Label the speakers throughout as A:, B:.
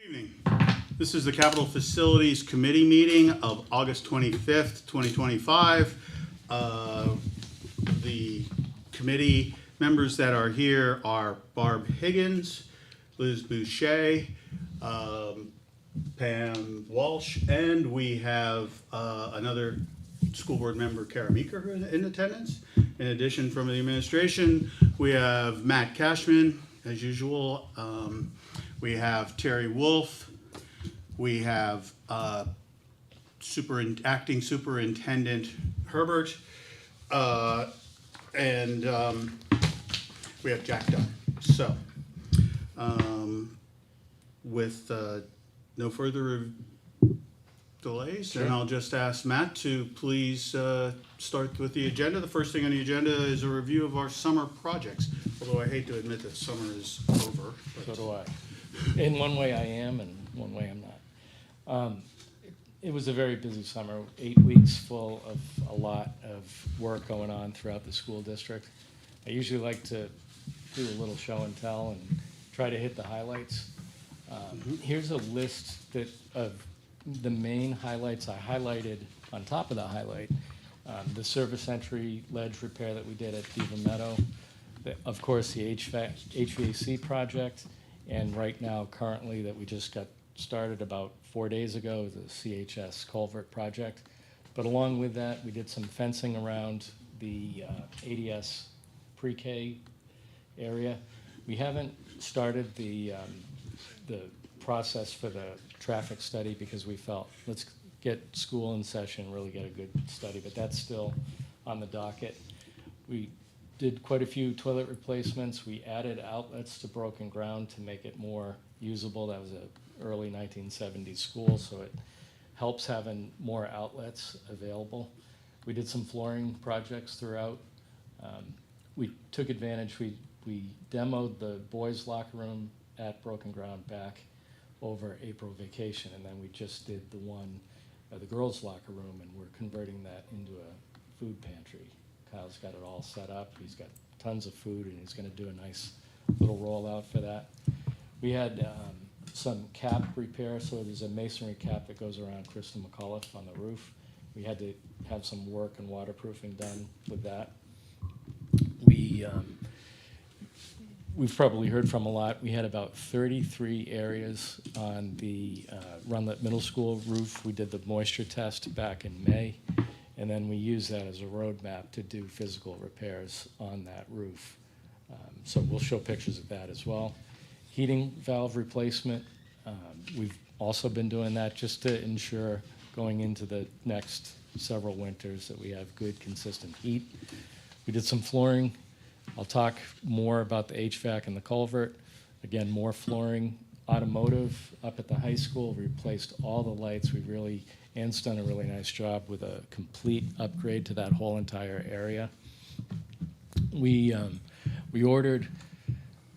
A: Good evening. This is the Capital Facilities Committee meeting of August 25th, 2025. The committee members that are here are Barb Higgins, Liz Boucher, Pam Walsh, and we have another school board member, Kara Meeker, in attendance. In addition, from the administration, we have Matt Cashman, as usual. We have Terry Wolf. We have acting superintendent Herbert, and we have Jack Dunn. So, with no further delays, then I'll just ask Matt to please start with the agenda. The first thing on the agenda is a review of our summer projects, although I hate to admit that summer is over.
B: So do I. In one way I am, and one way I'm not. It was a very busy summer, 8 weeks full of a lot of work going on throughout the school district. I usually like to do a little show and tell and try to hit the highlights. Here's a list of the main highlights I highlighted on top of the highlight. The service entry ledge repair that we did at Beaver Meadow, of course the HVAC project, and right now currently that we just got started about 4 days ago, the CHS culvert project. But along with that, we did some fencing around the ADS pre-K area. We haven't started the process for the traffic study because we felt let's get school in session, really get a good study, but that's still on the docket. We did quite a few toilet replacements. We added outlets to broken ground to make it more usable. That was an early 1970s school, so it helps having more outlets available. We did some flooring projects throughout. We took advantage, we demoed the boys' locker room at broken ground back over April vacation, and then we just did the one, the girls' locker room, and we're converting that into a food pantry. Kyle's got it all set up. He's got tons of food, and he's going to do a nice little rollout for that. We had some cap repair, so there's a masonry cap that goes around Krista McAuliffe on the roof. We had to have some work and waterproofing done with that. We've probably heard from a lot. We had about 33 areas on the Runlet Middle School roof. We did the moisture test back in May, and then we used that as a roadmap to do physical repairs on that roof. So we'll show pictures of that as well. Heating valve replacement, we've also been doing that just to ensure going into the next several winters that we have good, consistent heat. We did some flooring. I'll talk more about the HVAC and the culvert. Again, more flooring. Automotive up at the high school, we replaced all the lights. Ann's done a really nice job with a complete upgrade to that whole entire area. We ordered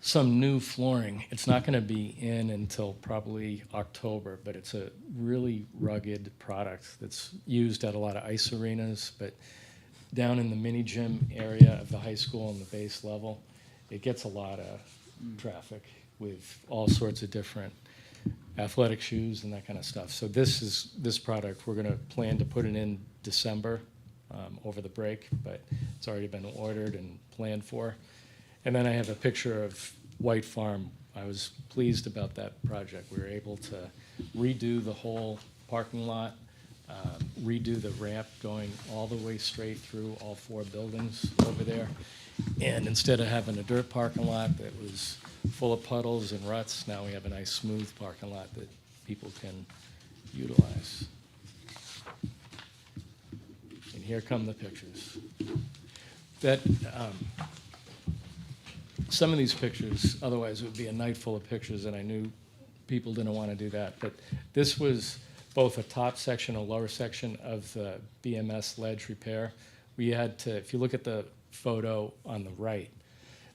B: some new flooring. It's not going to be in until probably October, but it's a really rugged product that's used at a lot of ice arenas, but down in the mini gym area of the high school and the base level, it gets a lot of traffic with all sorts of different athletic shoes and that kind of stuff. So this product, we're going to plan to put it in December over the break, but it's already been ordered and planned for. And then I have a picture of White Farm. I was pleased about that project. We were able to redo the whole parking lot, redo the ramp going all the way straight through all 4 buildings over there. And instead of having a dirt parking lot that was full of puddles and ruts, now we have a nice smooth parking lot that people can utilize. And here come the pictures. Some of these pictures, otherwise it would be a night full of pictures, and I knew people didn't want to do that. But this was both a top section and a lower section of the BMS ledge repair. We had to, if you look at the photo on the right,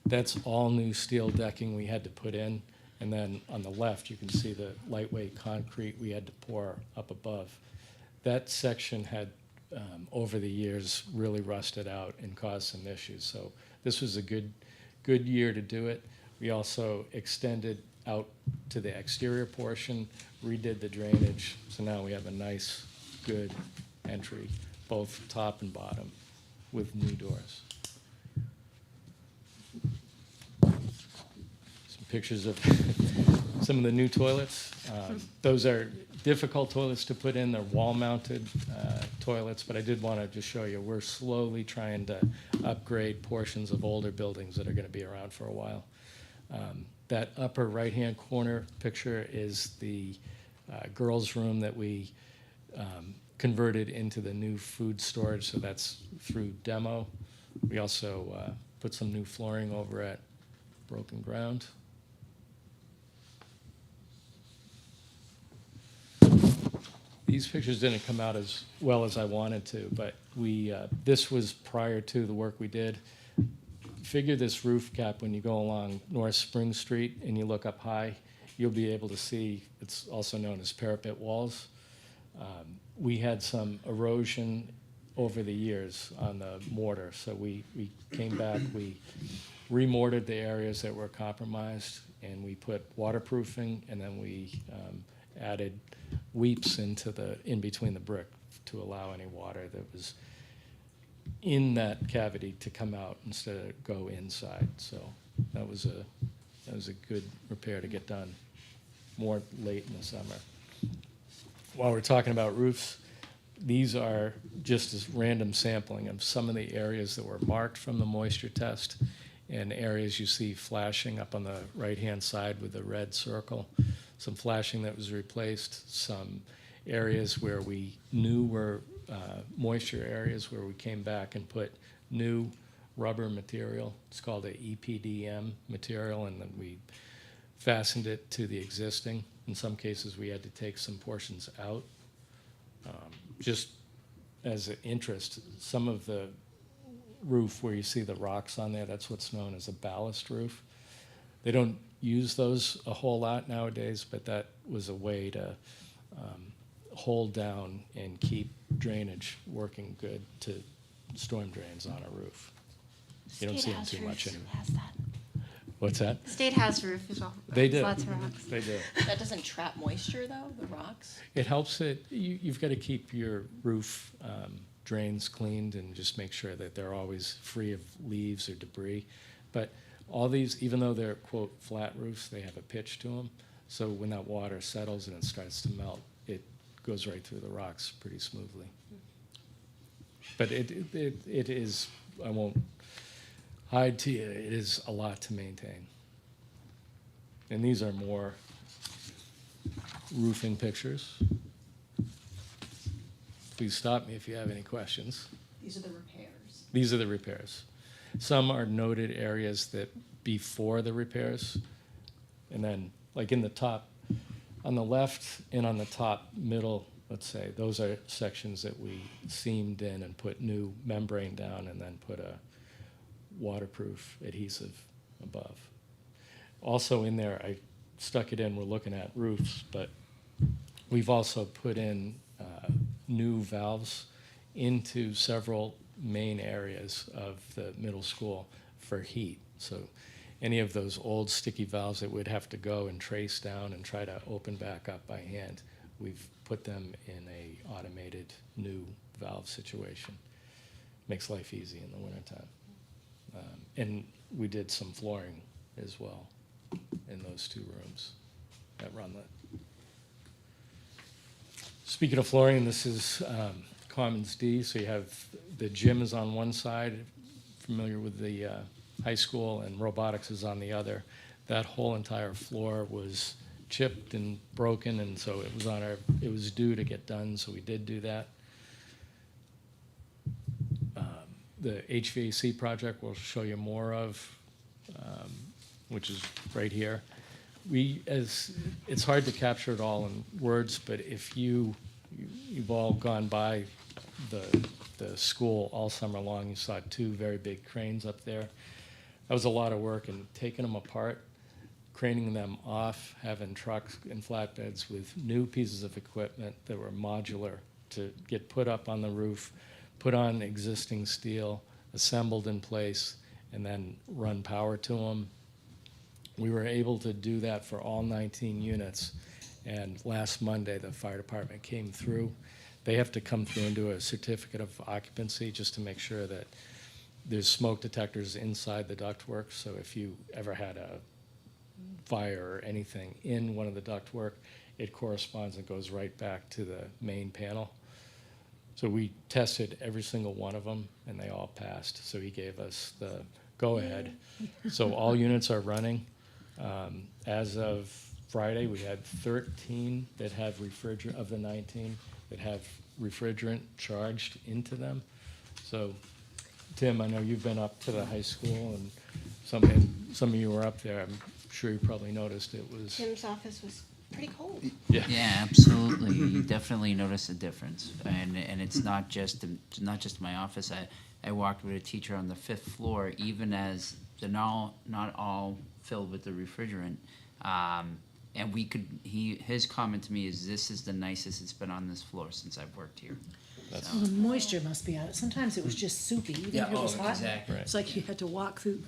B: that's all new steel decking we had to put in. And then on the left, you can see the lightweight concrete we had to pour up above. That section had, over the years, really rusted out and caused some issues. So this was a good year to do it. We also extended out to the exterior portion, redid the drainage, so now we have a nice, good entry, both top and bottom, with new doors. Some pictures of some of the new toilets. Those are difficult toilets to put in. They're wall-mounted toilets, but I did want to just show you, we're slowly trying to upgrade portions of older buildings that are going to be around for a while. That upper right-hand corner picture is the girls' room that we converted into the new food storage, so that's through demo. We also put some new flooring over at Broken Ground. These pictures didn't come out as well as I wanted to, but this was prior to the work we did. Figure this roof cap when you go along North Spring Street and you look up high, you'll be able to see, it's also known as parapet walls. We had some erosion over the years on the mortar, so we came back, we remortared the areas that were compromised, and we put waterproofing, and then we added weeps in between the brick to allow any water that was in that cavity to come out instead of go inside. So that was a good repair to get done more late in the summer. While we're talking about roofs, these are just as random sampling of some of the areas that were marked from the moisture test and areas you see flashing up on the right-hand side with the red circle. Some flashing that was replaced, some areas where we knew were moisture areas where we came back and put new rubber material. It's called a EPDM material, and then we fastened it to the existing. In some cases, we had to take some portions out. Just as an interest, some of the roof where you see the rocks on there, that's what's known as a ballast roof. They don't use those a whole lot nowadays, but that was a way to hold down and keep drainage working good to storm drains on a roof. You don't see them too much anymore.
C: Has that.
B: What's that?
C: State has roof as well.
B: They do.
C: Lots of rocks.
B: They do.
D: That doesn't trap moisture, though, the rocks?
B: It helps it. You've got to keep your roof drains cleaned and just make sure that they're always free of leaves or debris. But all these, even though they're, quote, flat roofs, they have a pitch to them. So when that water settles and it starts to melt, it goes right through the rocks pretty smoothly. But it is, I won't hide to you, it is a lot to maintain. And these are more roofing pictures. Please stop me if you have any questions.
D: These are the repairs.
B: These are the repairs. Some are noted areas that before the repairs, and then like in the top, on the left and on the top middle, let's say, those are sections that we seamed in and put new membrane down and then put a waterproof adhesive above. Also in there, I stuck it in, we're looking at roofs, but we've also put in new valves into several main areas of the middle school for heat. So any of those old sticky valves that would have to go and trace down and try to open back up by hand, we've put them in a automated new valve situation. Makes life easy in the wintertime. And we did some flooring as well in those two rooms at Runlet. Speaking of flooring, this is Commons D, so you have the gym is on one side, familiar with the high school, and robotics is on the other. That whole entire floor was chipped and broken, and so it was due to get done, so we did do that. The HVAC project we'll show you more of, which is right here. It's hard to capture it all in words, but if you've all gone by the school all summer long, you saw two very big cranes up there. That was a lot of work, and taking them apart, craning them off, having trucks and flatbeds with new pieces of equipment that were modular to get put up on the roof, put on existing steel, assembled in place, and then run power to them. We were able to do that for all 19 units, and last Monday, the fire department came through. They have to come through and do a certificate of occupancy just to make sure that there's smoke detectors inside the ductwork, so if you ever had a fire or anything in one of the ductwork, it corresponds and goes right back to the main panel. So we tested every single one of them, and they all passed, so he gave us the go-ahead. So all units are running. As of Friday, we had 13 that have refrigerant, of the 19, that have refrigerant charged into them. So, Tim, I know you've been up to the high school, and some of you were up there. I'm sure you probably noticed it was.
D: Tim's office was pretty cold.
B: Yeah.
C: Yeah, absolutely. You definitely notice a difference, and it's not just my office. I walked with a teacher on the 5th floor, even as they're not all filled with the refrigerant. And his comment to me is, "This is the nicest it's been on this floor since I've worked here."
B: That's-
C: So,
E: Well, the moisture must be on it. Sometimes it was just soupy, even if it was hot.
C: exactly.
E: It's like you had to walk through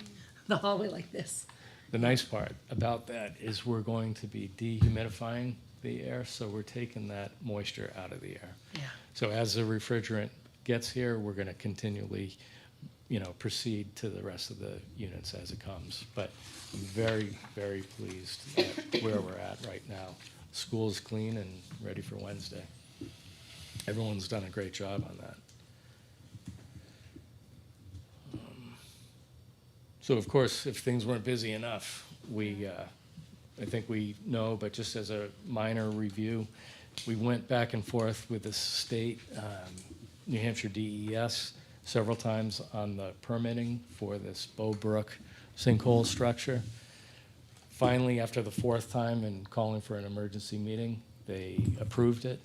E: the hallway like this.
B: The nice part about that is we're going to be dehumidifying the air, so we're taking that moisture out of the air.
E: Yeah.
B: So as the refrigerant gets here, we're going to continually, proceed to the rest of the units as it comes. But I'm very, very pleased at where we're at right now. School's clean and ready for Wednesday. Everyone's done a great job on that. So of course, if things weren't busy enough, I think we know, but just as a minor review, we went back and forth with the state, New Hampshire DES, several times on the permitting for this Bow Brook sinkhole structure. Finally, after the 4th time and calling for an emergency meeting, they approved it,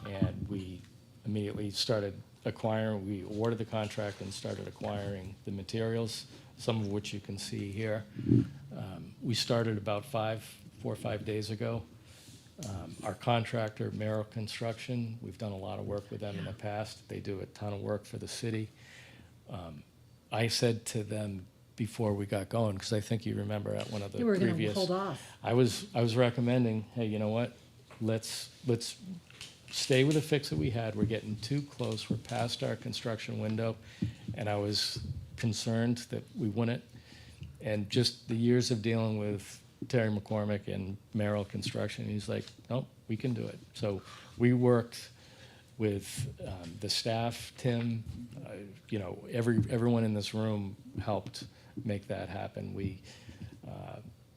B: and we immediately started acquiring. We awarded the contract and started acquiring the materials, some of which you can see here. We started about 4 or 5 days ago. Our contractor, Merrill Construction, we've done a lot of work with them in the past. They do a ton of work for the city. I said to them before we got going, because I think you remember at one of the
E: You were going to
B: previous.
E: hold off.
B: I was recommending, hey, you know what? Let's stay with the fix that we had. We're getting too close. We're past our construction window, and I was concerned that we wouldn't. And just the years of dealing with Terry McCormick and Merrill Construction, he's like, nope, we can do it. So we worked with the staff, Tim, everyone in this room helped make that happen. We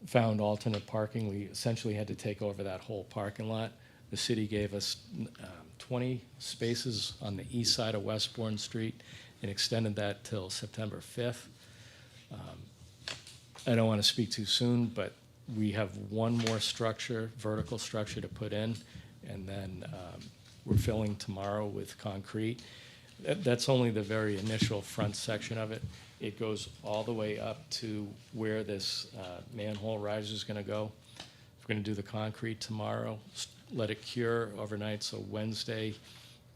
B: found alternate parking. We essentially had to take over that whole parking lot. The city gave us 20 spaces on the east side of Westbourne Street and extended that till September 5th. I don't want to speak too soon, but we have one more structure, vertical structure to put in, and then we're filling tomorrow with concrete. That's only the very initial front section of it. It goes all the way up to where this manhole riser is going to go. We're going to do the concrete tomorrow, let it cure overnight, so Wednesday,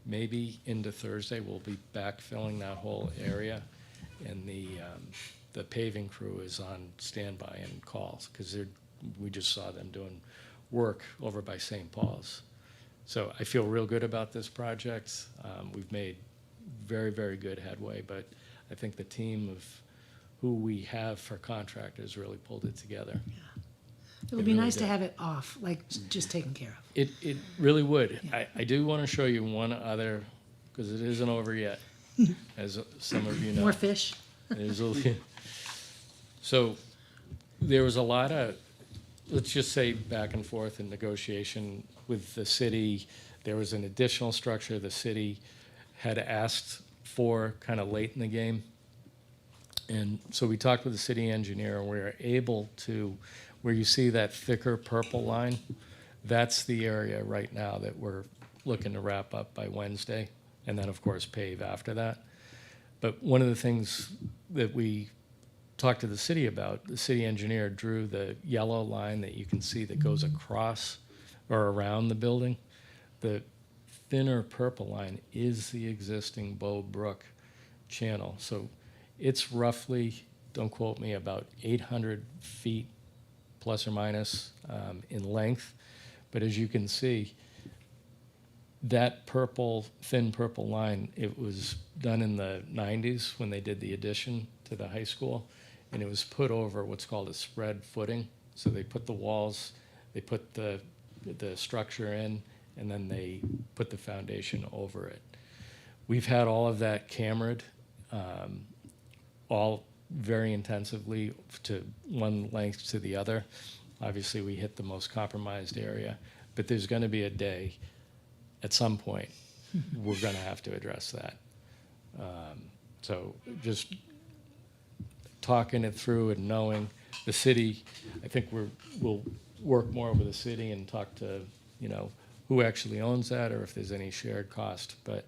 B: maybe into Thursday, we'll be backfilling that whole area, and the paving crew is on standby and calls, because we just saw them doing work over by St. Paul's. So I feel real good about this project. We've made very, very good headway, but I think the team of who we have for contractors really pulled it together.
E: It would be nice to have it off, like just taken care of.
B: It really would.
E: Yeah.
B: I do want to show you one other, because it isn't over yet, as some of you know.
E: More fish.
B: So there was a lot of, let's just say, back and forth in negotiation with the city. There was an additional structure the city had asked for kind of late in the game. And so we talked with the city engineer, and we were able to, where you see that thicker purple line, that's the area right now that we're looking to wrap up by Wednesday, and then, of course, pave after that. But one of the things that we talked to the city about, the city engineer drew the yellow line that you can see that goes across or around the building. The thinner purple line is the existing Bow Brook channel. So it's roughly, don't quote me, about 800 feet plus or minus in length. But as you can see, that purple, thin purple line, it was done in the 90s when they did the addition to the high school, and it was put over what's called a spread footing. So they put the walls, they put the structure in, and then they put the foundation over it. We've had all of that cambered, all very intensively to one length to the other. Obviously, we hit the most compromised area, but there's going to be a day at some point we're going to have to address that. So just talking it through and knowing the city, I think we'll work more with the city and talk to, you know, who actually owns that or if there's any shared cost, but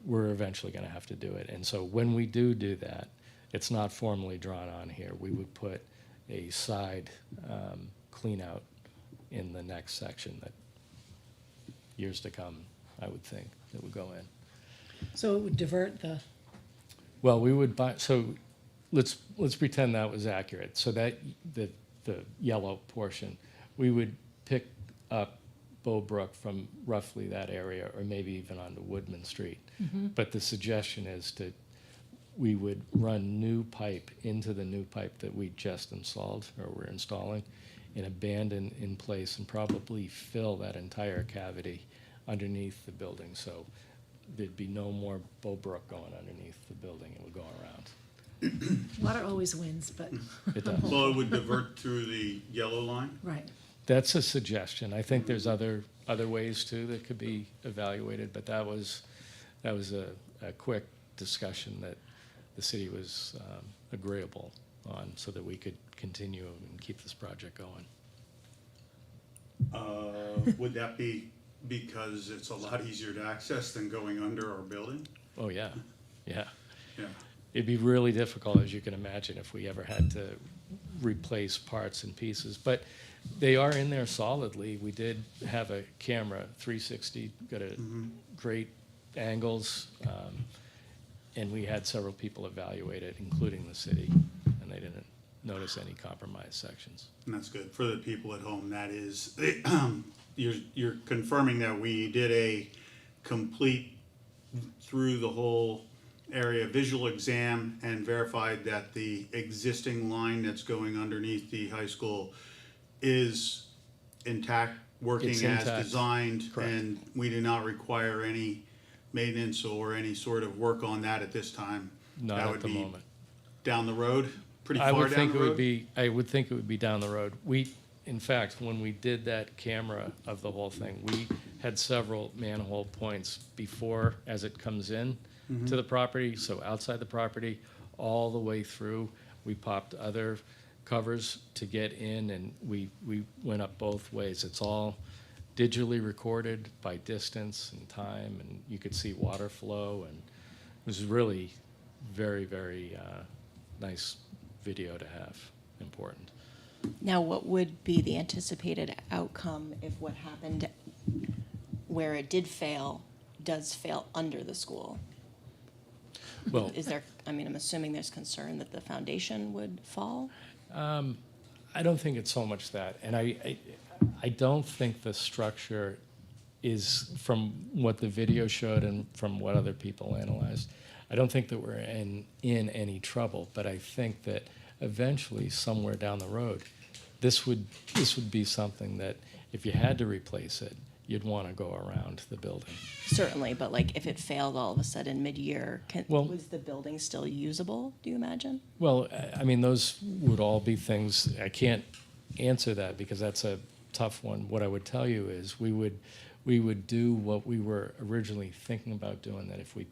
B: we're eventually going to have to do it. And so when we do that, it's not formally drawn on here. We would put a side clean out in the next section that years to come, I would think, that would go in.
E: So it would divert the,
B: Well, we would buy, so let's pretend that was accurate. So that, the yellow portion, we would pick up Bowbrook from roughly that area, or maybe even onto Woodman Street. But the suggestion is we would run new pipe into the new pipe that we just installed, or we're installing, and abandon in place and probably fill that entire cavity underneath the building. So there'd be no more Bowbrook going underneath the building. It would go around.
E: water always wins, but,
B: It does.
A: Well, it would divert through the yellow line?
E: right.
B: That's a suggestion. I think there's other ways too that could be evaluated, but that was a quick discussion that the city was agreeable on, so that we could continue and keep this project going.
A: Would that be because it's a lot easier to access than going under our building?
B: Oh yeah, yeah.
A: Yeah.
B: It'd be really difficult, as you can imagine, if we ever had to replace parts and pieces. But they are in there solidly. We did have a camera, 360, got a great angles, and we had several people evaluate it, including the city, and they didn't notice any compromised sections.
A: And that's good. For the people at home, that is, you're confirming that we did a complete through the whole area visual exam and verified that the existing line that's going underneath the high school is intact, working
B: It's
A: as
B: intact.
A: designed,
B: Correct.
A: and we do not require any maintenance or any sort of work on that at this time.
B: Not
A: That
B: at
A: would
B: the
A: be
B: moment.
A: down the road, pretty
B: I
A: far
B: would
A: down
B: think
A: the
B: it would
A: road?
B: be, I would think it would be down the road. In fact, when we did that camera of the whole thing, we had several manhole points before, as it comes in to the property, so outside the property, all the way through. We popped other covers to get in, and we went up both ways. It's all digitally recorded by distance and time, and you could see water flow, and it was really very, very nice video to have, important.
D: Now, what would be the anticipated outcome if what happened where it did fail does fail under the school?
B: Well,
D: Is there, I mean, I'm assuming there's concern that the foundation would fall?
B: I don't think it's so much that, and I don't think the structure is, from what the video showed and from what other people analyzed, I don't think that we're in any trouble, but I think that eventually, somewhere down the road, this would be something that if you had to replace it, you'd want to go around the building.
D: Certainly, but like if it failed all of a sudden mid-year,
B: Well-
D: was the building still usable, do you imagine?
B: Well, I mean, those would all be things, I can't answer that because that's a tough one. What I would tell you is we would do what we were originally thinking about doing, that if we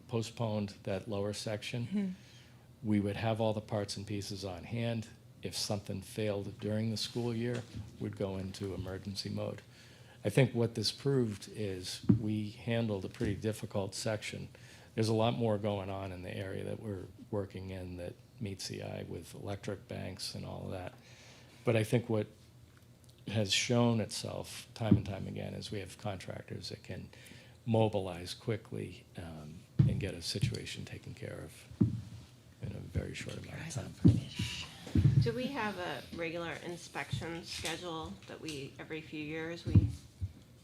B: postponed that lower section, we would have all the parts and pieces on hand. If something failed during the school year, we'd go into emergency mode. I think what this proved is we handled a pretty difficult section. There's a lot more going on in the area that we're working in that meets the eye with electric banks and all of that. But I think what has shown itself time and time again is we have contractors that can mobilize quickly and get a situation taken care of in a very short amount of time.
F: Do we have a regular inspection schedule that every few years, we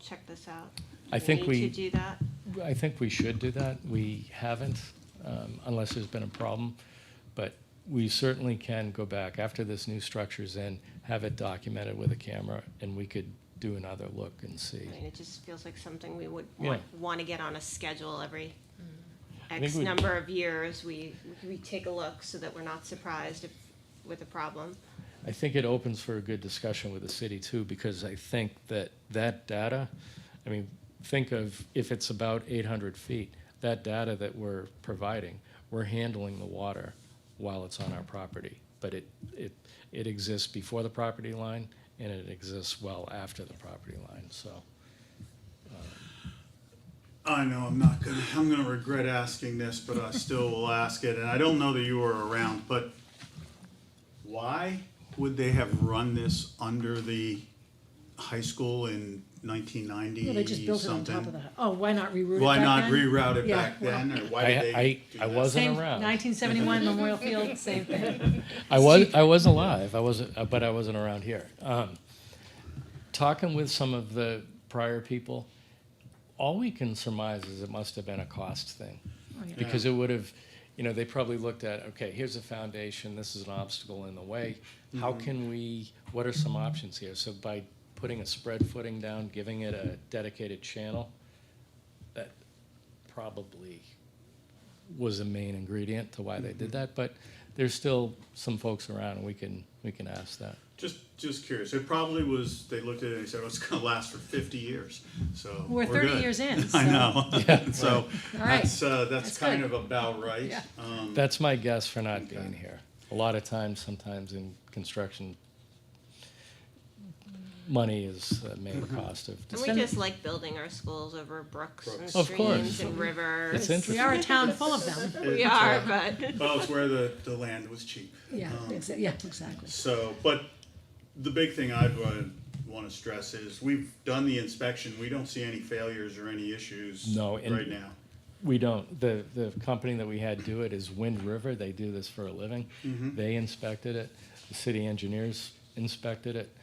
F: check this out?
B: I think
F: Need
B: we-
F: to do that?
B: I think we should do that. We haven't, unless there's been a problem. But we certainly can go back after this new structure's in, have it documented with a camera, and we could do another look and see.
F: I mean, it just feels like something we would
B: Yeah.
F: want to get on a schedule every
B: think
F: X
B: we-
F: number of years. We take a look so that we're not surprised with a problem.
B: I think it opens for a good discussion with the city too, because I think that data, I mean, think of if it's about 800 feet, that data that we're providing, we're handling the water while it's on our property. But it exists before the property line, and it exists well after the property line, so.
A: I know I'm gonna regret asking this, but I still will ask it, and I don't know that you were around, but why would they have run this under the high school in 1990
E: Well, they just built it on top of the, oh, why not reroute it
A: Why
E: back
A: not
E: then?
A: reroute it
E: Yeah,
A: back
E: well-
A: then, or why did they do
B: I
A: that?
B: wasn't
E: Same,
B: around.
E: 1971 Memorial Field, same thing.
B: I was alive. But I wasn't around here. Talking with some of the prior people, all we can surmise is it must have been a cost thing,
E: Oh, yeah.
B: because it would have, they probably looked at, okay, here's a foundation. This is an obstacle in the way. How can we? What are some options here? So by putting a spread footing down, giving it a dedicated channel, that probably was a main ingredient to why they did that. But there's still some folks around, and we can ask that.
A: Just curious. It probably was, they looked at it and said, well, it's gonna last for 50 years, so.
E: We're 30
A: good.
E: years in,
A: I
E: so-
A: know. So
E: All right.
A: that's
E: That's
A: kind
E: good.
A: of about right.
E: Yeah.
B: That's my guess for not being here. A lot of times, sometimes in construction, money is the main cost of.
F: And we just like building our schools over brooks and
A: Brooks.
B: Of
F: streams
B: course.
F: and rivers.
B: It's interesting.
E: We are a town full of them.
F: We are, but
A: Well, it's where the land was cheap.
E: Yeah, exactly.
A: So, but the big thing I'd want to stress is we've done the inspection. We don't see any failures or any issues
B: No, and-
A: right now.
B: We don't. The company that we had do it is Wind River. They do this for a living. They inspected it. The city engineers inspected it.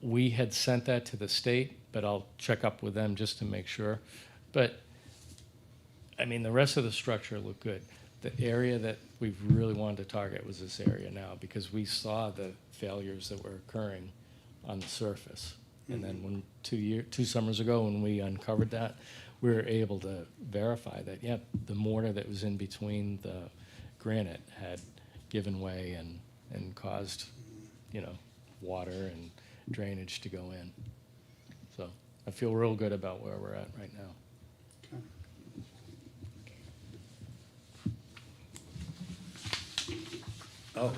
B: We had sent that to the state, but I'll check up with them just to make sure. But, I mean, the rest of the structure looked good. The area that we really wanted to target was this area now, because we saw the failures that were occurring on the surface. And then when 2 summers ago, when we uncovered that, we were able to verify that, yeah, the mortar that was in between the granite had given way and caused, water and drainage to go in. So I feel real good about where we're at right now. Oh,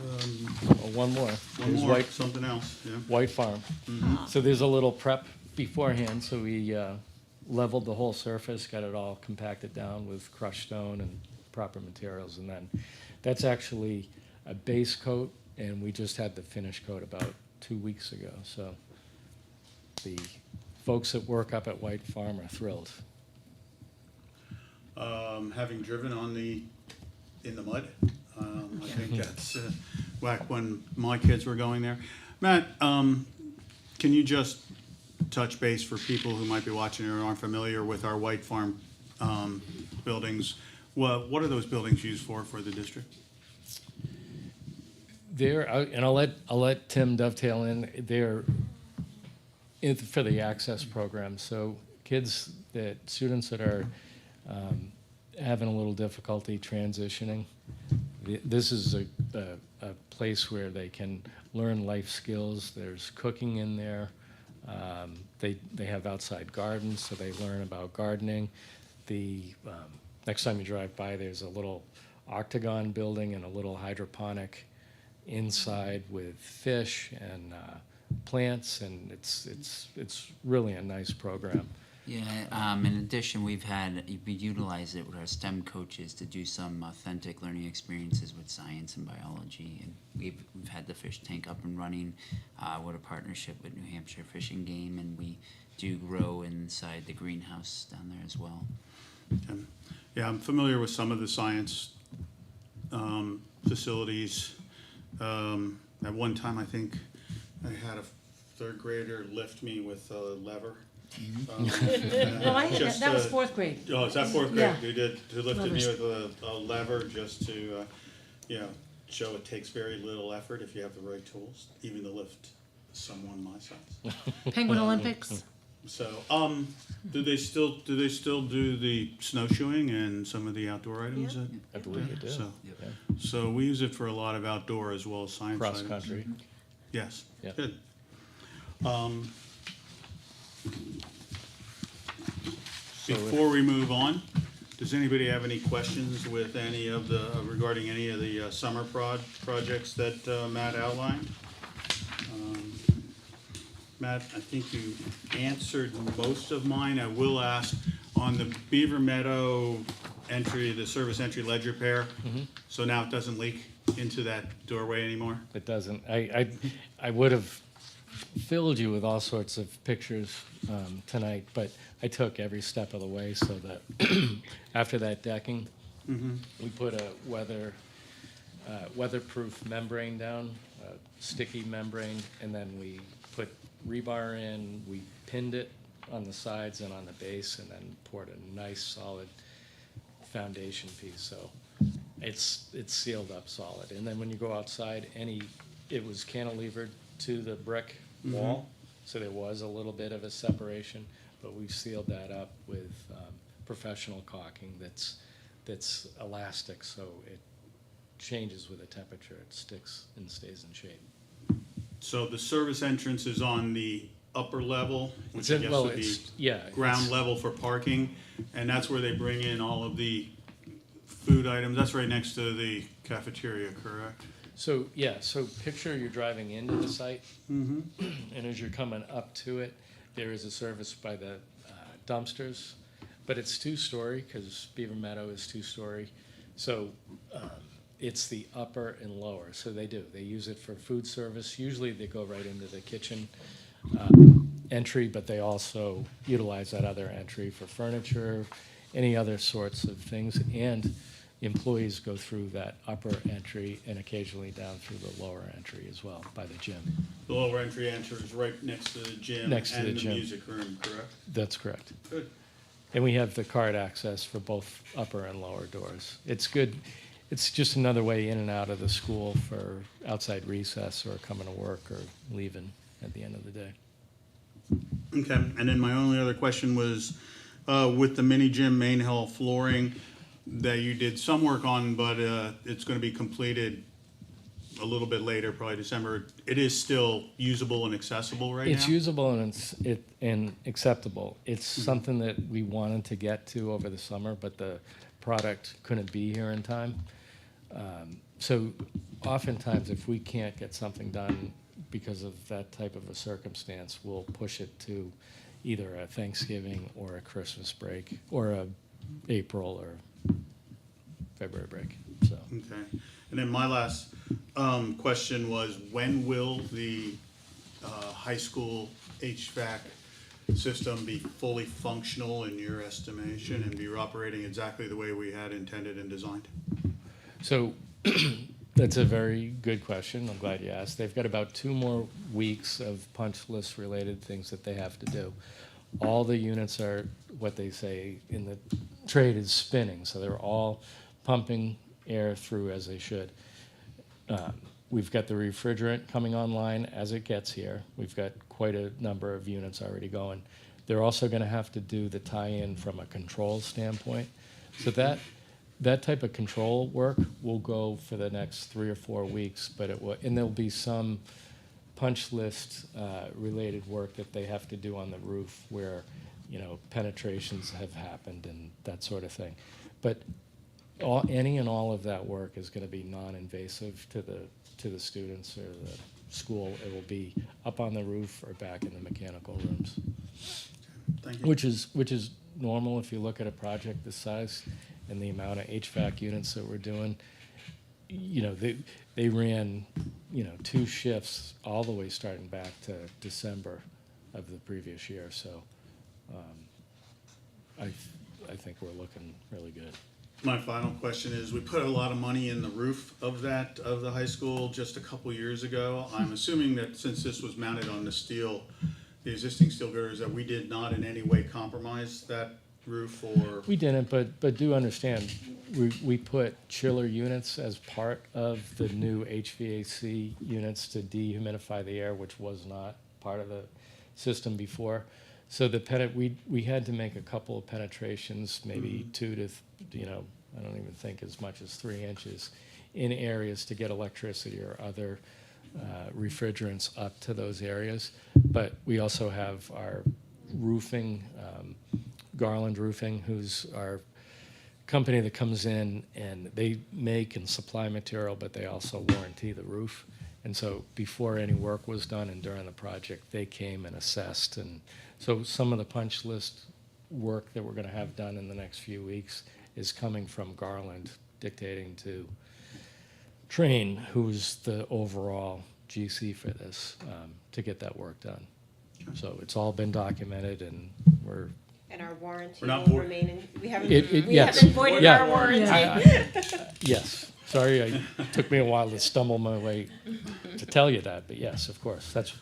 B: one more.
A: One
B: There's
A: more, something else, yeah.
B: White Farm. So there's a little prep beforehand, so we leveled the whole surface, got it all compacted down with crushed stone and proper materials, and then that's actually a base coat, and we just had the finish coat about 2 weeks ago, so the folks that work up at White Farm are thrilled.
A: Having driven in the mud, I think that's back when my kids were going there. Matt, can you just touch base for people who might be watching or aren't familiar with our White Farm buildings? What are those buildings used for the district?
B: And I'll let Tim dovetail in. They're for the access program. So students that are having a little difficulty transitioning, this is a place where they can learn life skills. There's cooking in there. They have outside gardens, so they learn about gardening. Next time you drive by, there's a little octagon building and a little hydroponic inside with fish and plants, and it's really a nice program.
C: Yeah, in addition, we utilize it with our STEM coaches to do some authentic learning experiences with science and biology, and we've had the fish tank up and running with a partnership with New Hampshire Fish and Game, and we do grow inside the greenhouse down there as well.
A: Yeah, I'm familiar with some of the science facilities At one time, I think I had a third grader lift me with a lever.
E: Well, I had
A: Just,
E: that was fourth grade.
A: Oh, is that fourth grade?
E: Yeah.
A: Who lifted me
E: Levers.
A: with a lever just to, show it takes very little effort if you have the right tools, even to lift someone my size.
E: Penguin Olympics.
A: So, do they still do the snowshoeing and some of the outdoor items?
F: Yeah.
B: I believe they do.
A: So,
B: Yeah.
A: so we use it for a lot of outdoor as well as science
B: Cross
A: items.
B: country.
A: Yes,
B: Yeah.
A: good. Before we move on, does anybody have any questions with any of the, regarding any of the summer projects that Matt outlined? Matt, I think you answered most of mine. I will ask on the Beaver Meadow entry, the service entry ledger pair. So now it doesn't leak into that doorway anymore?
B: It doesn't. I would have filled you with all sorts of pictures tonight, but I took every step of the way so that after that decking, we put a weatherproof membrane down, a sticky membrane, and then we put rebar in. We pinned it on the sides and on the base, and then poured a nice solid foundation piece. So it's sealed up solid. And then when you go outside, it was cantilevered to the brick wall, so there was a little bit of a separation, but we've sealed that up with professional caulking that's elastic, so it changes with the temperature. It sticks and stays in shape.
A: So the service entrance is on the upper level, which I guess
B: Well,
A: would be
B: yeah,
A: ground
B: it's-
A: level for parking, and that's where they bring in all of the food items. That's right next to the cafeteria, correct?
B: So, yeah, so picture you're driving into the site, and as you're coming up to it, there is a service by the dumpsters, but it's two-story, because Beaver Meadow is two-story. So it's the upper and lower, so they use it for food service. Usually they go right into the kitchen entry, but they also utilize that other entry for furniture, any other sorts of things, and employees go through that upper entry and occasionally down through the lower entry as well by the gym.
A: The lower entry is right next to the gym
B: Next to
A: and
B: the
A: the
B: gym.
A: music room, correct?
B: That's correct.
A: Good.
B: And we have the card access for both upper and lower doors. It's good. It's just another way in and out of the school for outside recess or coming to work or leaving at the end of the day.
A: Okay, and then my only other question was, with the mini gym main hall flooring that you did some work on, but it's gonna be completed a little bit later, probably December. It is still usable and accessible right now?
B: It's usable and acceptable. It's something that we wanted to get to over the summer, but the product couldn't be here in time. So oftentimes, if we can't get something done because of that type of a circumstance, we'll push it to either a Thanksgiving or a Christmas break or a April or February break. So
A: Okay, and then my last question was, when will the high school HVAC system be fully functional in your estimation and be operating exactly the way we had intended and designed?
B: So that's a very good question. I'm glad you asked. They've got about 2 more weeks of punch list related things that they have to do. All the units are what they say in the trade is spinning, so they're all pumping air through as they should. We've got the refrigerant coming online as it gets here. We've got quite a number of units already going. They're also going to have to do the tie-in from a control standpoint. So that type of control work will go for the next 3 or 4 weeks, but and there'll be some punch list related work that they have to do on the roof where, penetrations have happened and that sort of thing. But any and all of that work is going to be non-invasive to the students or the school. It will be up on the roof or back in the mechanical rooms,
A: Thank you.
B: which is normal if you look at a project this size and the amount of HVAC units that we're doing. They ran 2 shifts all the way starting back to December of the previous year. So I think we're looking really good.
A: My final question is, we put a lot of money in the roof of the high school just a couple years ago. I'm assuming that since this was mounted on the existing steel girders, that we did not in any way compromise that roof or?
B: We didn't, but do understand, we put chiller units as part of the new HVAC units to dehumidify the air, which was not part of the system before. So we had to make a couple of penetrations, maybe 2 to, I don't even think as much as 3 inches in areas to get electricity or other refrigerants up to those areas. But we also have our roofing, Garland Roofing, who's our company that comes in and they make and supply material, but they also warranty the roof. And so before any work was done and during the project, they came and assessed. And so some of the punch list work that we're going to have done in the next few weeks is coming from Garland, dictating to Train, who's the overall GC for this, to get that work done. So it's all been documented, and we're.
F: And our warranty
A: We're not
F: will
A: board-
F: remain in, we haven't
B: Yes.
F: voided
B: Yeah.
F: our warranty.
B: Yes, sorry, it took me a while to stumble my way to tell you that, but yes, of course, that's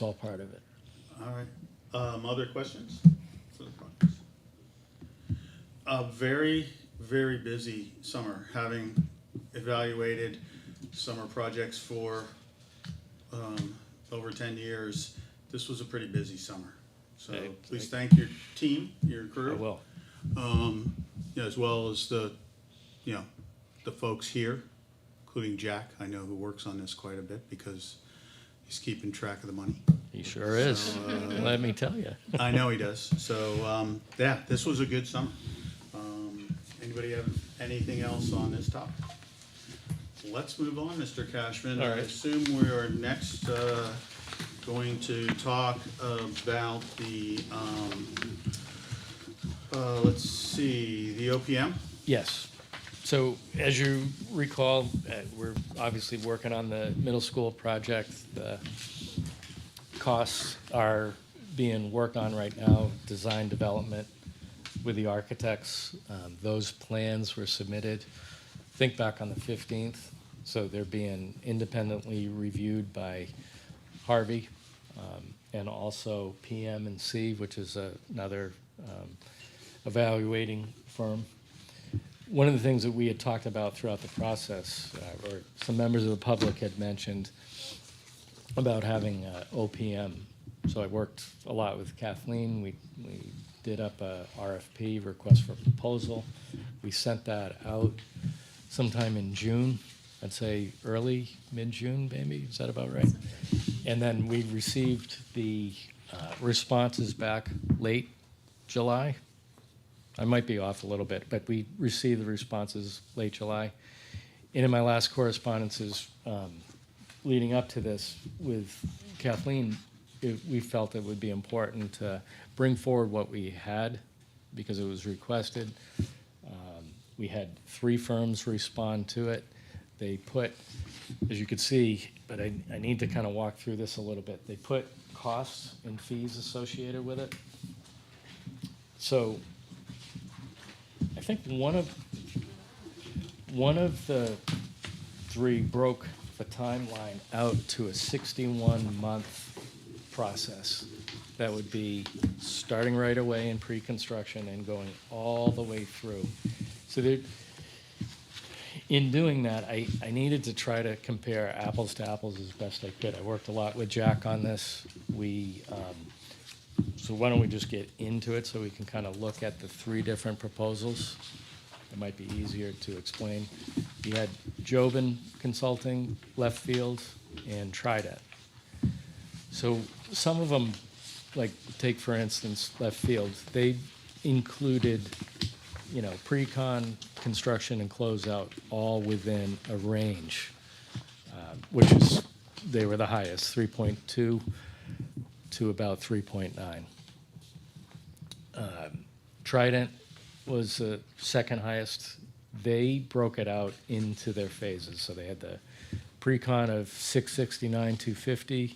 B: all part of it.
A: All right. Other questions for the projects? A very, very busy summer, having evaluated summer projects for over 10 years. This was a pretty busy summer. So please thank your team, your crew.
B: I will.
A: As well as the folks here, including Jack, I know, who works on this quite a bit because he's keeping track of the money.
B: He sure is,
A: So,
B: let me tell you.
A: I know he does. So, this was a good summer. Anybody have anything else on this topic? Let's move on, Mr. Cashman.
B: All right.
A: I assume we are next going to talk about the, let's see, the OPM.
B: Yes. So as you recall, we're obviously working on the middle school project. The costs are being worked on right now, design development with the architects. Those plans were submitted, I think back on the 15th. So they're being independently reviewed by Harvey and also PM&C, which is another evaluating firm. One of the things that we had talked about throughout the process, or some members of the public had mentioned about having OPM. So I worked a lot with Kathleen. We did up a RFP, request for proposal. We sent that out sometime in June. I'd say early, mid-June, maybe. Is that about right? And then we received the responses back late July. I might be off a little bit, but we received the responses late July. And in my last correspondences leading up to this with Kathleen, we felt it would be important to bring forward what we had because it was requested. We had 3 firms respond to it. They put, as you could see, but I need to kind of walk through this a little bit. They put costs and fees associated with it. So I think one of the 3 broke the timeline out to a 61-month process. That would be starting right away in pre-construction and going all the way through. So in doing that, I needed to try to compare apples to apples as best I could. I worked a lot with Jack on this. So why don't we just get into it so we can kind of look at the 3 different proposals. It might be easier to explain. You had Joven Consulting, Left Field, and Trident. So some of them, like take for instance Left Field, they included pre-con, construction, and closeout all within a range, which is, they were the highest, 3.2 to about 3.9. Trident was the second highest. They broke it out into their phases. So they had the pre-con of 669,250,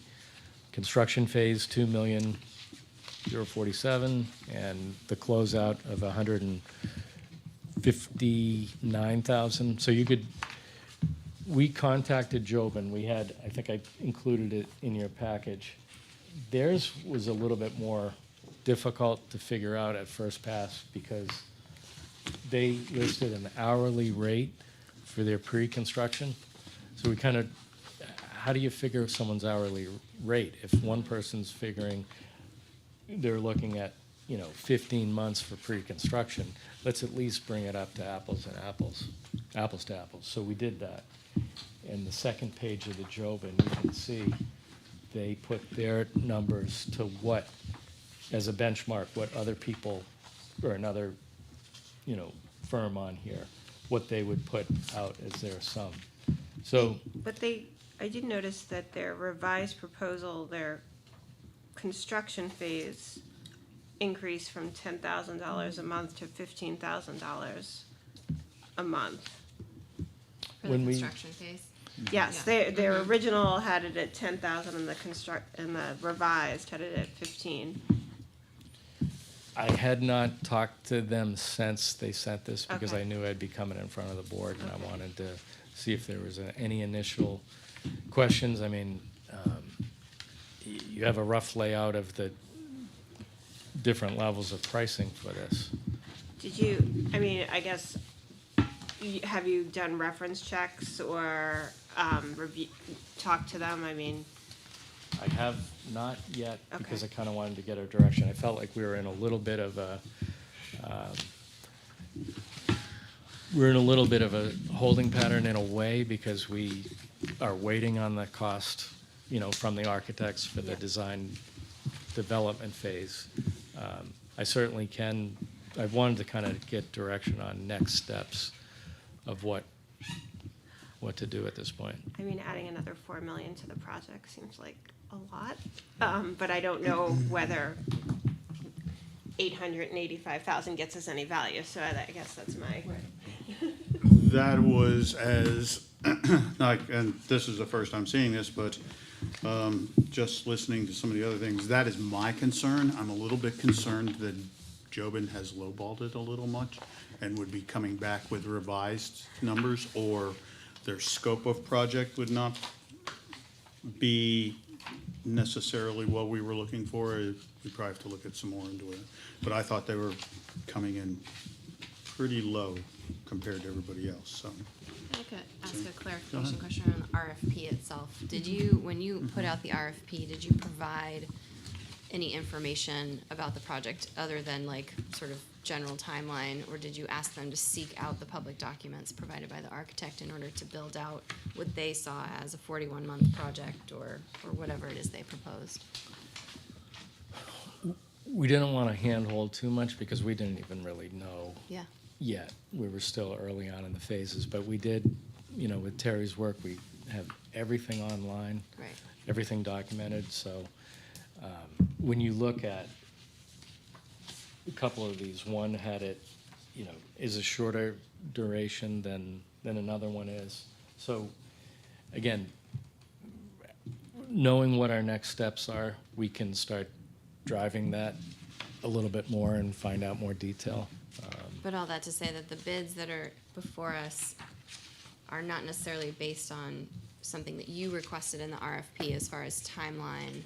B: construction phase 2,047,000, and the closeout of 150,000 59,000. So you could, we contacted Jobin. We had, I think I included it in your package. Theirs was a little bit more difficult to figure out at first pass because they listed an hourly rate for their pre-construction. So we kind of, how do you figure someone's hourly rate? If one person's figuring they're looking at, 15 months for pre-construction, let's at least bring it up to apples to apples. So we did that. And the second page of the Jobin, you can see they put their numbers to what, as a benchmark, what other people or another, firm on here, what they would put out as their sum. So,
F: But I did notice that their revised proposal, their construction phase increased from $10,000 a month to $15,000 a month.
G: For the
B: When we-
G: construction phase.
F: Yes,
G: Yeah.
F: their original had it at 10,000 and the revised had it at 15.
B: I had not talked to them since they sent this because
F: Okay.
B: I knew I'd be coming in front of the board and
F: Okay.
B: I wanted to see if there was any initial questions. I mean, you have a rough layout of the different levels of pricing for this.
F: Did you, I guess, have you done reference checks or review, talked to them?
B: I have not yet because I
F: Okay.
B: kind of wanted to get a direction. I felt like we were in a little bit of a, holding pattern in a way because we are waiting on the cost, from the architects for the
F: Yeah.
B: design development phase. I certainly I wanted to kind of get direction on next steps of what to do at this point.
F: Adding another 4 million to the project seems like a lot, but I don't know whether 885,000 gets us any value, so I guess that's my.
A: That was as, and this is the first I'm seeing this, but just listening to some of the other things, that is my concern. I'm a little bit concerned that Jobin has lowballed it a little much and would be coming back with revised numbers, or their scope of project would not be necessarily what we were looking for. We probably have to look at some more into it. But I thought they were coming in pretty low compared to everybody else, so.
G: I could ask a
A: Go
G: clarification
A: ahead.
G: question on the RFP itself. Did you, when you put out the RFP, did you provide any information about the project other than like sort of general timeline, or did you ask them to seek out the public documents provided by the architect in order to build out what they saw as a 41-month project or whatever it is they proposed?
B: We didn't want to handhold too much because we didn't even really know
G: Yeah.
B: yet. We were still early on in the phases, but we did, with Terry's work, we have everything online,
G: Right.
B: everything documented. So when you look at a couple of these, one had it, is a shorter duration than another one is. So again, knowing what our next steps are, we can start driving that a little bit more and find out more detail.
G: But all that to say that the bids that are before us are not necessarily based on something that you requested in the RFP as far as timeline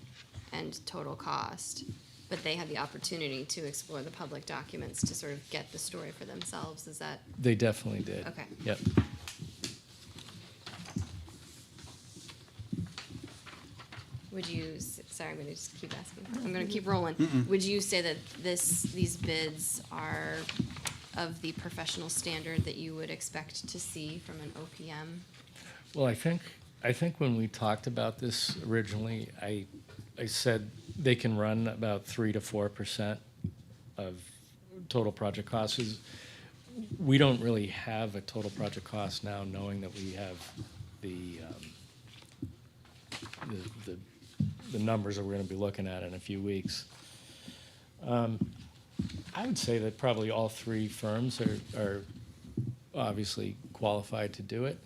G: and total cost, but they had the opportunity to explore the public documents to sort of get the story for themselves. Is that?
B: They definitely did.
G: Okay.
B: Yep.
G: Would you, sorry, I'm gonna just keep asking. I'm gonna keep rolling. Would you say that these bids are of the professional standard that you would expect to see from an OPM?
B: Well, I think when we talked about this originally, I said they can run about 3 to 4% of total project costs. We don't really have a total project cost now, knowing that we have the numbers that we're going to be looking at in a few weeks. I would say that probably all three firms are obviously qualified to do it.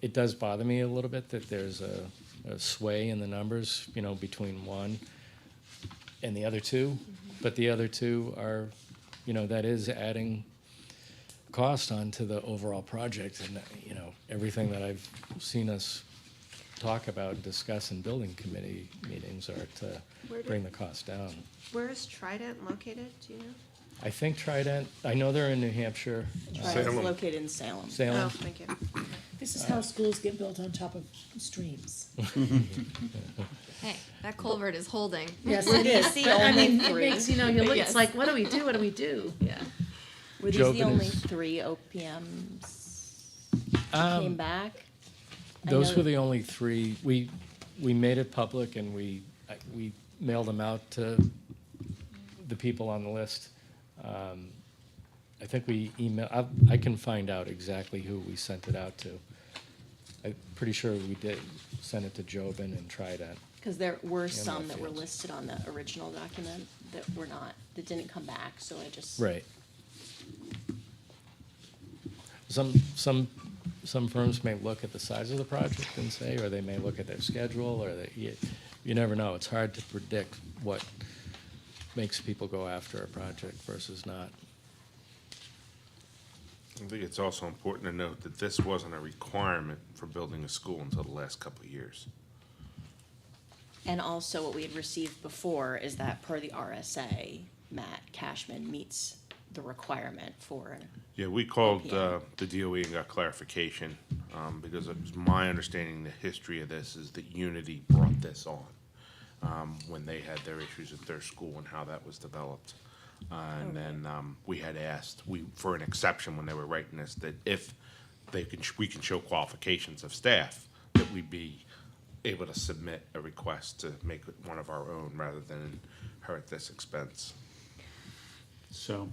B: It does bother me a little bit that there's a sway in the numbers, between one and the other two. But the other two are, that is adding cost onto the overall project, and, you know, everything that I've seen us talk about, discuss in building committee meetings are to bring the cost down.
F: Where is Trident located, do you know?
B: I think Trident, I know they're in New Hampshire.
D: It's located in Salem.
F: Oh,
B: Salem.
F: thank you.
E: This is how schools get built on top of streams.
G: Hey, that culvert is holding.
E: Yes, it is.
D: the
E: But, I
D: only
E: mean, it
D: three.
E: makes, you know, you look,
G: Yes.
E: it's like, what do we do? What do we do?
G: Yeah.
D: Were these
B: Jobin
D: the only
B: is-
D: 3 OPMs that came back? I
B: Those
D: know-
B: were the only 3. We made it public, and we mailed them out to the people on the list. I think we I can find out exactly who we sent it out to. I'm pretty sure we did send it to Jobin and Trident.
D: Because there were some
B: the
D: that were
B: fields.
D: listed on the original document that were not, that didn't come back, so I just.
B: Right. Some firms may look at the size of the project and say, or they may look at their schedule, or you never know. It's hard to predict what makes people go after a project versus not.
H: I think it's also important to note that this wasn't a requirement for building a school until the last couple of years.
D: And also what we had received before is that per the RSA, Matt Cashman meets the requirement for.
H: Yeah, we called
D: OPM.
H: the DOE and got clarification, because it was my understanding the history of this is that Unity brought this on when they had their issues at their school and how that was developed. And then we had asked for an exception when they were writing this, that if we can show qualifications of staff, that we'd be able to submit a request to make it one of our own rather than inherit this expense.
A: So,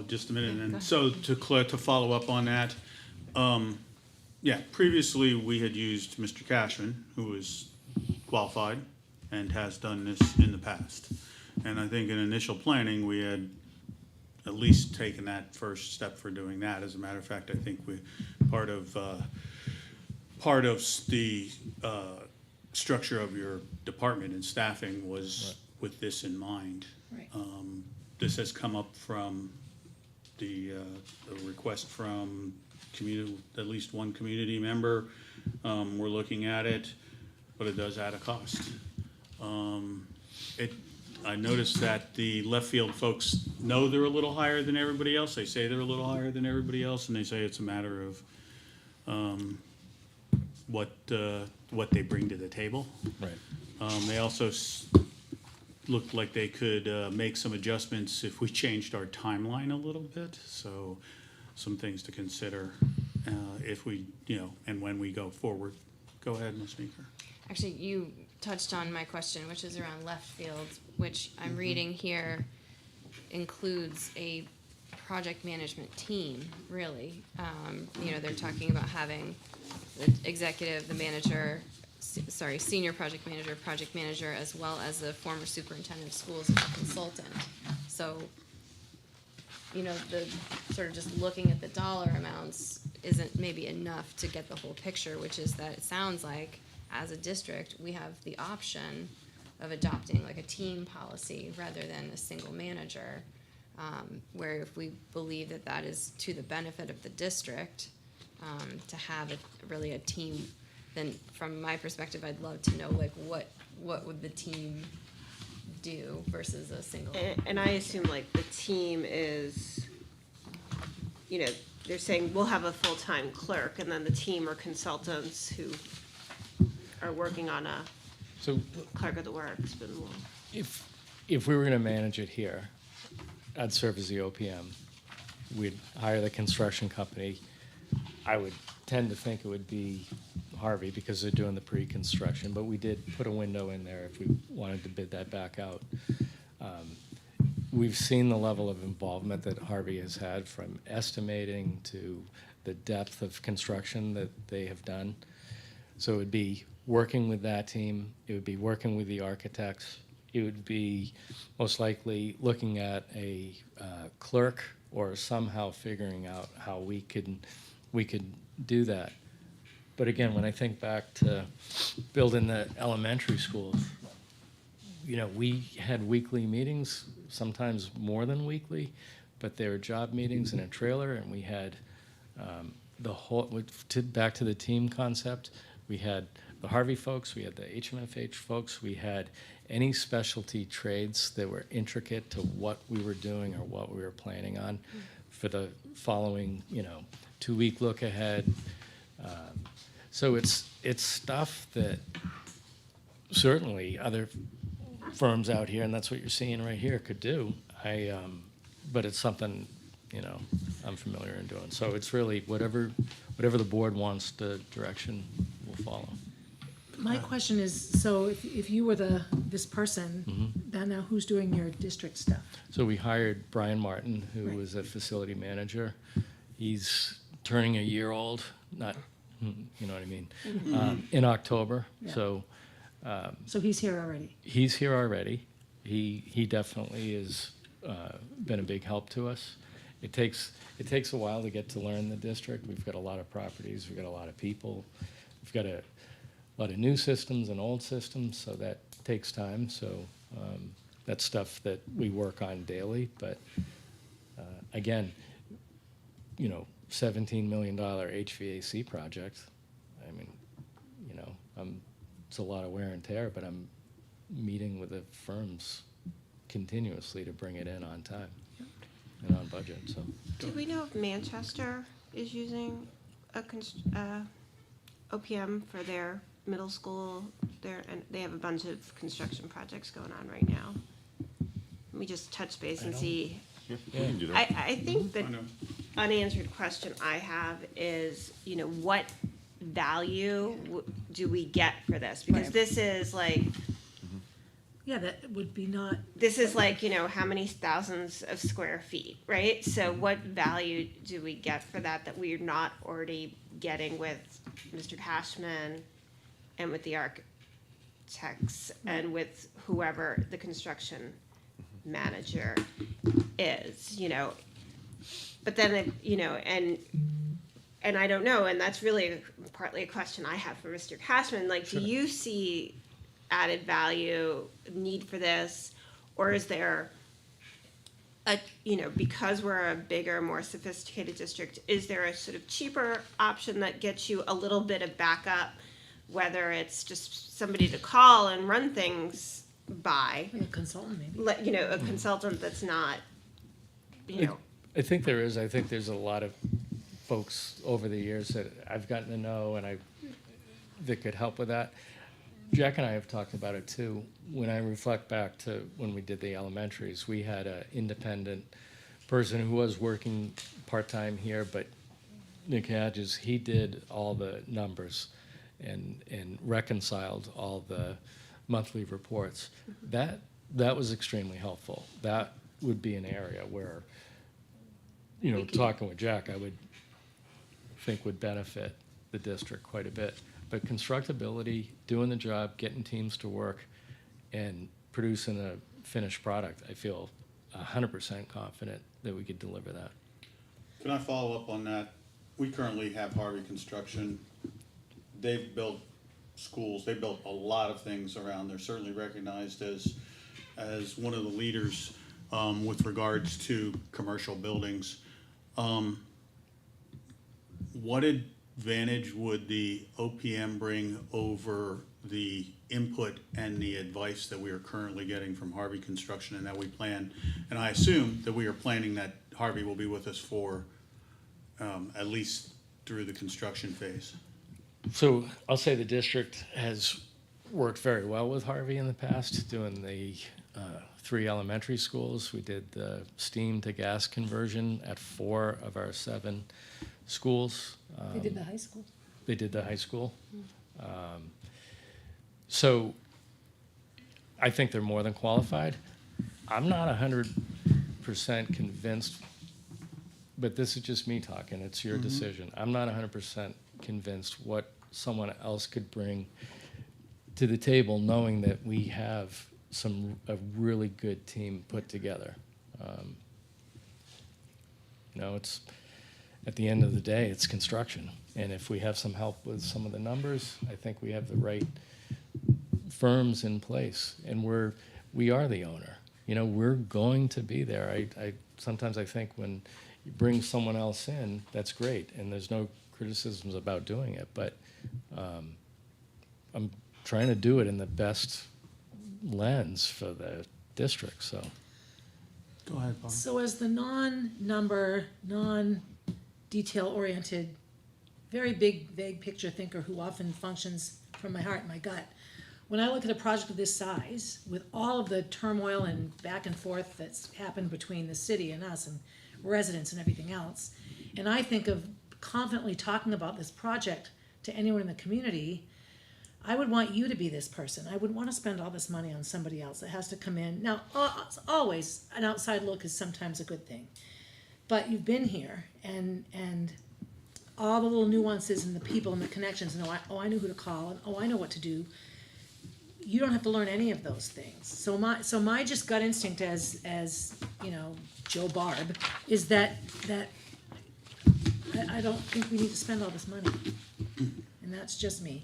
A: just a minute, and then, so to follow up on that, yeah, previously we had used Mr. Cashman, who is qualified and has done this in the past. And I think in initial planning, we had at least taken that first step for doing that. As a matter of fact, I think part of the structure of your department and staffing was with this in mind.
E: Right.
A: This has come up from the request from at least one community member. We're looking at it, but it does add a cost. I noticed that the left field folks know they're a little higher than everybody else. They say they're a little higher than everybody else, and they say it's a matter of what they bring to the table.
B: Right.
A: They also looked like they could make some adjustments if we changed our timeline a little bit. So some things to consider if we, and when we go forward. Go ahead, Ms. Meeker.
G: Actually, you touched on my question, which is around left field, which I'm reading here includes a project management team, really. They're talking about having the executive, the manager, senior project manager, as well as the former superintendent of schools as a consultant. So, the sort of just looking at the dollar amounts isn't maybe enough to get the whole picture, which is that it sounds like as a district, we have the option of adopting like a team policy rather than a single manager, where if we believe that that is to the benefit of the district, to have really a team, then from my perspective, I'd love to know like what would the team do versus a single.
F: And I assume like the team is, they're saying we'll have a full-time clerk, and then the team are consultants who are working on a
B: So
F: clerk of the works, but we'll.
B: if we were going to manage it here, I'd serve as the OPM. We'd hire the construction company. I would tend to think it would be Harvey because they're doing the pre-construction, but we did put a window in there if we wanted to bid that back out. We've seen the level of involvement that Harvey has had, from estimating to the depth of construction that they have done. So it would be working with that team, it would be working with the architects, it would be most likely looking at a clerk or somehow figuring out how we could do that. But again, when I think back to building the elementary schools, we had weekly meetings, sometimes more than weekly, but they were job meetings in a trailer, and we had the whole, back to the team concept, we had the Harvey folks, we had the HMFH folks, we had any specialty trades that were intricate to what we were doing or what we were planning on for the following, 2-week look ahead. So it's stuff that certainly other firms out here, and that's what you're seeing right here, could do. But it's something, I'm familiar in doing. So it's really whatever the board wants, the direction we'll follow.
E: My question is, so if you were this person, now who's doing your district stuff?
B: So we hired Brian Martin, who
E: Right.
B: was a facility manager. He's turning a year old, not, you know what I mean, in October.
E: Yeah.
B: So
E: So he's here already.
B: he's here already. He definitely has been a big help to us. It takes a while to get to learn the district. We've got a lot of properties. We've got a lot of people. We've got a lot of new systems and old systems, so that takes time. So that's stuff that we work on daily. But again, $17 million HVAC project. I mean, it's a lot of wear and tear, but I'm meeting with the firms continuously to bring it in on time and on budget. So
F: Do we know if Manchester is using a OPM for their middle school? And they have a bunch of construction projects going on right now. Let me just touch base and see.
H: Yeah, we can do that.
F: I think the
A: I know.
F: unanswered question I have is, what value do we get for this? Because
E: Right.
F: this is like,
E: Yeah, that would be not,
F: how many thousands of square feet, right? So what value do we get for that we're not already getting with Mr. Cashman and with the architects and with whoever the construction manager is, But then, and I don't know, and that's really partly a question I have for Mr. Cashman. Like, do you see added value, need for this, or is there because we're a bigger, more sophisticated district, is there a sort of cheaper option that gets you a little bit of backup, whether it's just somebody to call and run things by,
E: a consultant maybe.
F: a consultant that's not,
B: I think there is. I think there's a lot of folks over the years that I've gotten to know and that could help with that. Jack and I have talked about it too. When I reflect back to when we did the elementaries, we had an independent person who was working part-time here, but Nick Hadges, he did all the numbers and reconciled all the monthly reports. That was extremely helpful. That would be an area where, talking with Jack, I would think would benefit the district quite a bit. But constructability, doing the job, getting teams to work, and producing a finished product, I feel 100% confident that we could deliver that.
A: Can I follow up on that? We currently have Harvey Construction. They've built schools, they built a lot of things around. They're certainly recognized as one of the leaders with regards to commercial buildings. What advantage would the OPM bring over the input and the advice that we are currently getting from Harvey Construction and that we plan? And I assume that we are planning that Harvey will be with us for at least through the construction phase.
B: So I'll say the district has worked very well with Harvey in the past, doing the 3 elementary schools. We did the steam to gas conversion at 4 of our 7 schools.
E: They did the high school.
B: They did the high school. So I think they're more than qualified. I'm not 100% convinced, but this is just me talking. It's your decision. I'm not 100% convinced what someone else could bring to the table, knowing that we have a really good team put together. It's at the end of the day, it's construction. And if we have some help with some of the numbers, I think we have the right firms in place. And we are the owner. we're going to be there. I sometimes I think when you bring someone else in, that's great, and there's no criticisms about doing it, but I'm trying to do it in the best lens for the district, so.
A: Go ahead, Bob.
E: So as the non-number, non-detail-oriented, very big, vague picture thinker who often functions from my heart and my gut, when I look at a project of this size, with all of the turmoil and back and forth that's happened between the city and us and residents and everything else, and I think of confidently talking about this project to anyone in the community, I would want you to be this person. I wouldn't want to spend all this money on somebody else that has to come in. Now, always, an outside look is sometimes a good thing. But you've been here, and all the little nuances and the people and the connections, and I know who to call, and I know what to do. You don't have to learn any of those things. So my just gut instinct as Joe Barb is that I don't think we need to spend all this money, and that's just me.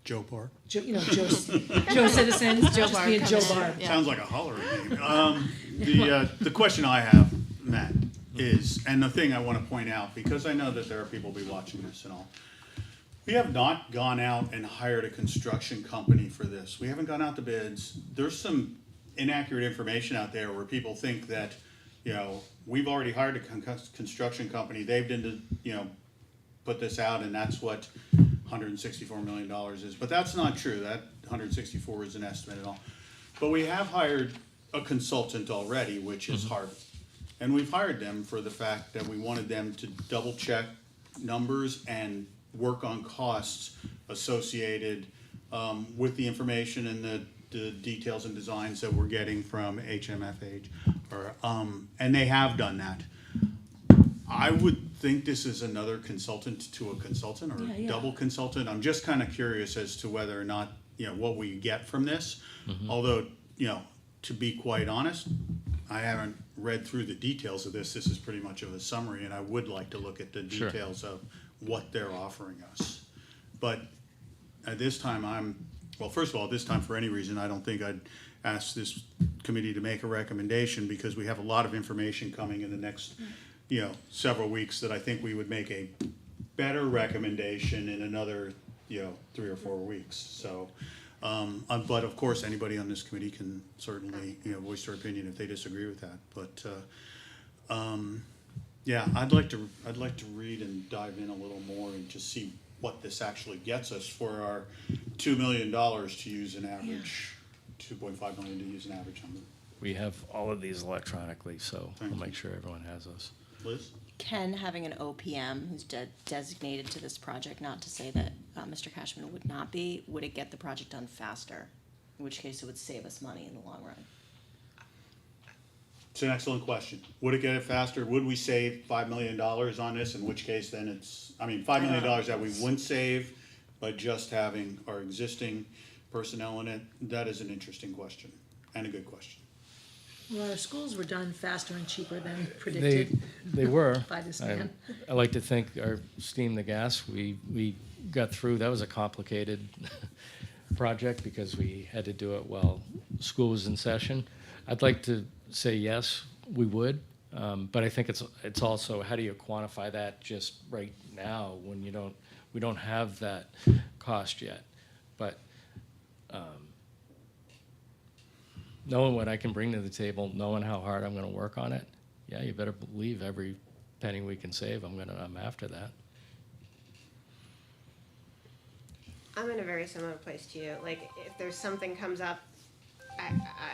A: Joe Park.
E: Joe Citizens,
G: Joe
E: just
G: Barb
E: being Joe
G: coming in,
E: Barb.
G: yeah.
A: Sounds like a hollering name. The question I have, Matt, is, and the thing I want to point out, because I know that there are people be watching this and all, we have not gone out and hired a construction company for this. We haven't gone out to bids. There's some inaccurate information out there where people think that, we've already hired a construction company. They've done put this out, and that's what $164 million is. But that's not true. That 164 is an estimate at all. But we have hired a consultant already, which is Harvey. And we've hired them for the fact that we wanted them to double check numbers and work on costs associated with the information and the details and designs that we're getting from HMFH. And they have done that. I would think this is another consultant to a consultant, or a double consultant. I'm just kind of curious as to whether or not, what we get from this. Although, to be quite honest, I haven't read through the details of this. This is pretty much of a summary, and I would like to look at the details of what they're offering us. But at this time, first of all, this time for any reason, I don't think I'd ask this committee to make a recommendation, because we have a lot of information coming in the next several weeks that I think we would make a better recommendation in another 3 or 4 weeks. So, but of course, anybody on this committee can certainly voice their opinion if they disagree with that. But I'd like to read and dive in a little more and just see what this actually gets us for our $2 million to use an average, 2.5 million to use an average number.
B: We have all of these electronically, so
A: Thank
B: we'll
A: you.
B: make sure everyone has those.
A: Liz?
D: Ken, having an OPM who's designated to this project, not to say that Mr. Cashman would not be, would it get the project done faster? In which case it would save us money in the long run.
A: It's an excellent question. Would it get it faster? Would we save $5 million on this? In which case then it's, $5 million that we wouldn't save, but just having our existing personnel in it, that is an interesting question and a good question.
E: Well, our schools were done faster and cheaper than
B: They
E: predicted
B: they were.
E: by this man.
B: I like to think our steam the gas, we got through. That was a complicated project because we had to do it while school was in session. I'd like to say yes, we would, but I think it's also, how do you quantify that just right now when we don't have that cost yet? But knowing what I can bring to the table, knowing how hard I'm going to work on it, yeah, you better believe every penny we can save, I'm after that.
F: I'm in a very similar place to you. Like, if there's something comes up,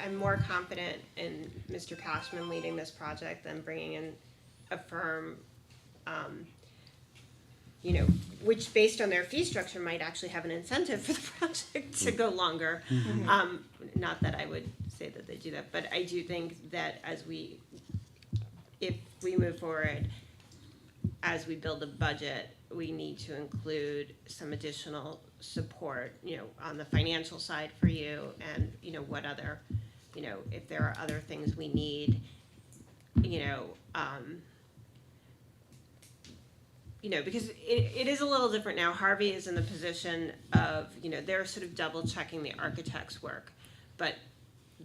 F: I'm more confident in Mr. Cashman leading this project than bringing in a firm, which based on their fee structure might actually have an incentive for the project to go longer. Not that I would say that they do that, but I do think that if we move forward, as we build a budget, we need to include some additional support, on the financial side for you, and, what other, if there are other things we need, because it is a little different now. Harvey is in the position of, they're sort of double checking the architect's work, but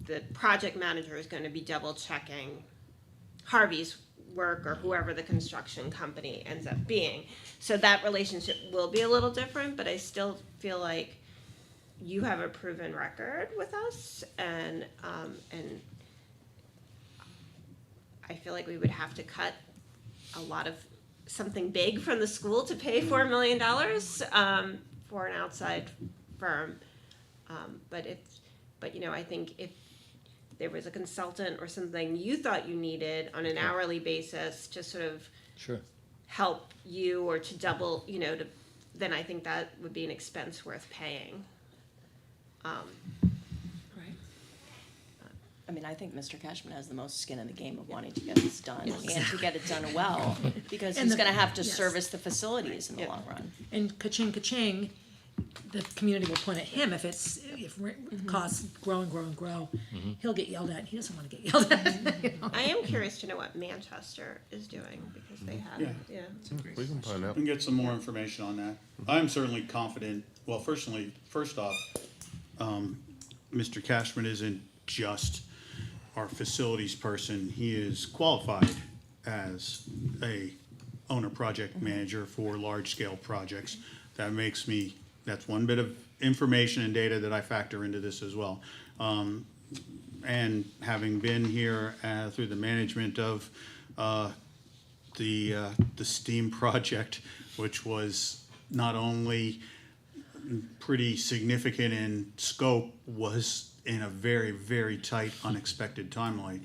F: the project manager is gonna be double checking Harvey's work or whoever the construction company ends up being. So that relationship will be a little different, but I still feel like you have a proven record with us, and I feel like we would have to cut a lot of something big from the school to pay $4 million for an outside firm. But you know, I think if there was a consultant or something you thought you needed on an hourly basis to sort of
B: Sure.
F: help you or to double, you know, then I think that would be an expense worth paying.
E: Right.
D: I mean, I think Mr. Cashman has the most skin in the game of wanting to get this done and to get it done well, because
E: And
D: he's
E: the-
D: gonna have to
E: yes.
D: service the facilities in the long run.
E: And ka-ching, the community will point at him if costs grow and grow and grow. He'll get yelled at. He doesn't want to get yelled at. You know?
F: I am curious to know what Manchester is doing, because they have,
A: Yeah.
H: We can find out.
A: And get some more information on that. I'm certainly confident, well, first off, Mr. Cashman isn't just our facilities person. He is qualified as a owner project manager for large-scale projects. That's one bit of information and data that I factor into this as well. And having been here through the management of the STEAM project, which was not only pretty significant in scope, was in a very, very tight, unexpected timeline.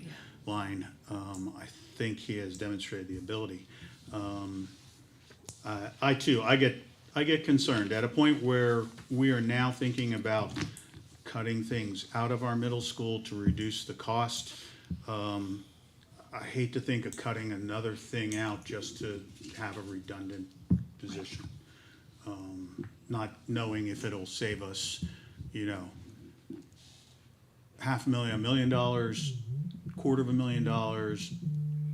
A: I think he has demonstrated the ability. I get concerned at a point where we are now thinking about cutting things out of our middle school to reduce the cost. I hate to think of cutting another thing out just to have a redundant position. Not knowing if it'll save us, you know, $500,000, $1 million, $250,000,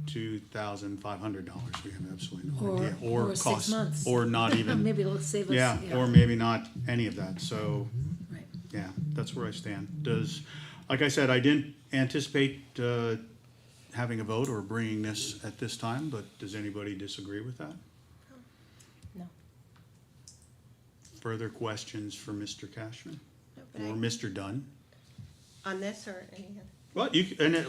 A: $2,500. We have absolutely no idea.
E: Or 6
A: cost,
E: months.
A: or not even.
E: Maybe it'll save us.
A: Yeah, or maybe not any of that. So,
E: Right.
A: yeah, that's where I stand. Like I said, I didn't anticipate having a vote or bringing this at this time, but does anybody disagree with that?
D: No.
A: Further questions for Mr. Cashman
F: But
A: or Mr. Dunn?
F: on this or any other.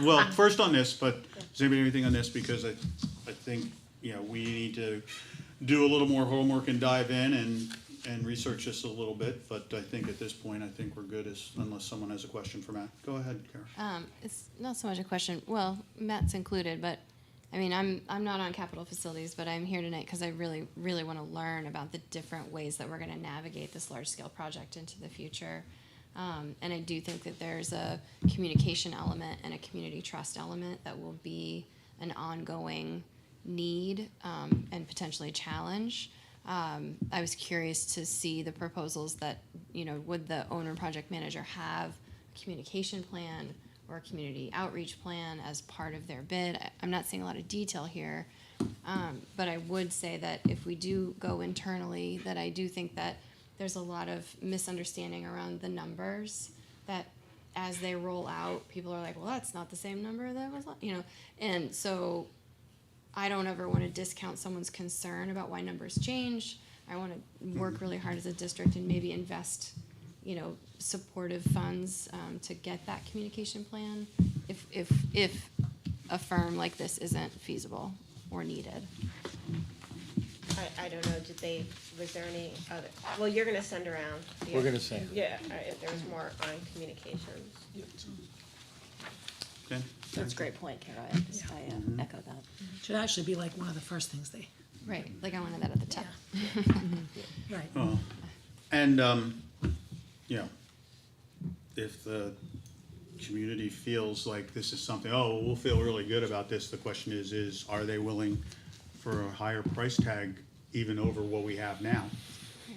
A: Well, first on this, but does anybody have anything on this? Because I think, you know, we need to do a little more homework and dive in and research this a little bit. But I think at this point, I think we're good unless someone has a question for Matt. Go ahead, Kara.
G: It's not so much a question, well, Matt's included, but, I mean, I'm not on capital facilities, but I'm here tonight because I really, really want to learn about the different ways that we're going to navigate this large-scale project into the future. And I do think that there's a communication element and a community trust element that will be an ongoing need and potentially a challenge. I was curious to see the proposals that, you know, would the owner project manager have a communication plan or a community outreach plan as part of their bid? I'm not seeing a lot of detail here, but I would say that if we do go internally, that I do think that there's a lot of misunderstanding around the numbers, that as they roll out, people are like, well, that's not the same number that was, you know, and so I don't ever want to discount someone's concern about why numbers change. I want to work really hard as a district and maybe invest, you know, supportive funds to get that communication plan if a firm like this isn't feasible or needed.
F: I don't know, was there any other, well, you're gonna send around.
B: We're gonna send.
F: Yeah, if there was more on communications.
A: Okay.
D: That's a great point, Kara. I echo that.
E: Should actually be like one of the first things they.
G: Right, like I wanted that at the top.
E: Right.
A: And, you know, if the community feels like this is something, we'll feel really good about this, the question is are they willing for a higher price tag even over what we have now?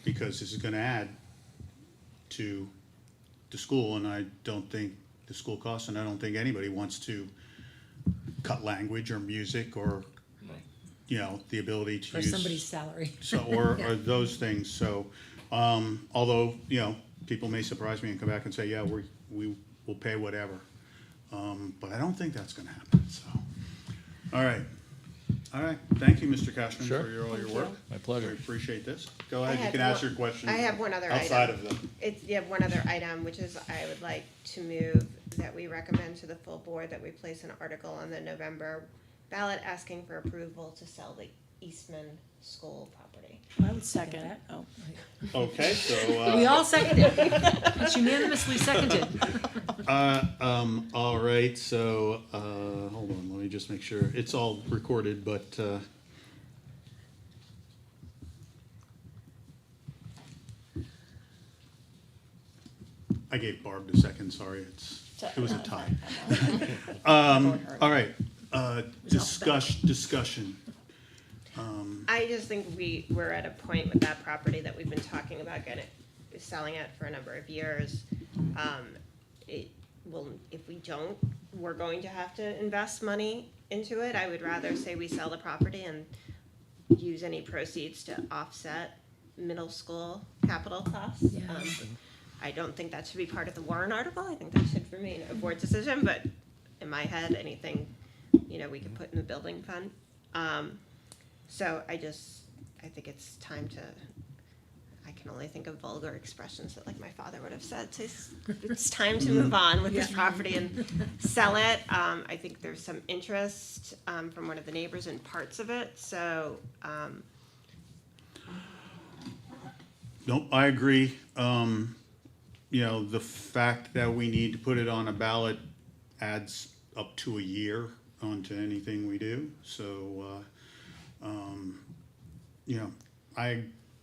A: Because this is gonna add to the school, and I don't think the school costs, and I don't think anybody wants to cut language or music or, you know, the ability to
E: Or
A: use.
E: somebody's salary.
A: So, or
E: Yeah.
A: those things, so, although, you know, people may surprise me and come back and say, yeah, we will pay whatever. But I don't think that's gonna happen, so. All right. Thank you, Mr. Cashman,
B: Sure.
A: for all your
D: Thank
A: work.
D: you.
B: My pleasure.
A: We appreciate this. Go
F: I
A: ahead, you
F: had
A: can ask
F: one-
A: your question.
F: I have one other
A: outside
F: item.
A: of the.
F: It's, you have one other item, which is I would like to move that we recommend to the full board that we place an article on the November ballot asking for approval to sell the Eastman School property.
E: I would second that. Oh,
A: Okay, so,
E: we all seconded. It's unanimously seconded.
A: all right, so, hold on, let me just make sure. It's all recorded, but, I gave Barb the second, sorry, it was a tie. All right, discussion.
F: I just think we're at a point with that property that we've been talking about selling it for a number of years. It will, if we don't, we're going to have to invest money into it. I would rather say we sell the property and use any proceeds to offset middle school capital costs.
E: Yeah.
F: I don't think that should be part of the warrant article. I think that should remain a board decision, but in my head, anything, we could put in the building fund. So I think it's time to, I can only think of vulgar expressions that like my father would have said, so it's time to move on with this
E: Yeah.
F: property and sell it. I think there's some interest, from one of the neighbors in parts of it, so,
A: Nope, I agree. The fact that we need to put it on a ballot adds up to a year onto anything we do. So,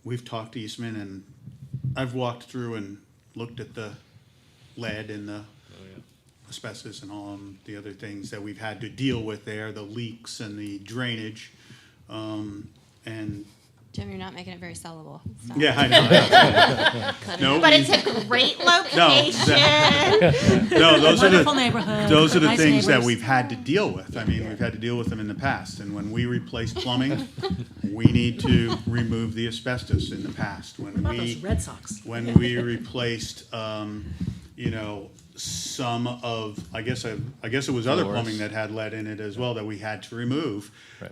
A: we've talked to Eastman, and I've walked through and looked at the lead and the asbestos and all the other things that we've had to deal with there, the leaks and the drainage. And
G: Jim, you're not making it very sellable. Stop.
A: yeah, I know.
G: Cut it
A: No,
G: out.
F: but it's a great location.
A: No, those are
E: Wonderful
A: the,
E: neighborhood.
A: those are the
E: nice
A: things that
E: neighbors.
A: we've had to deal with. I mean, we've had to deal with them in the past. And when we replaced plumbing, we need to remove the asbestos in the past.
E: What about those Red Sox?
A: When we replaced, some of, I guess it was other
B: Floors.
A: plumbing that had lead in it as well that we had to remove.
B: Right.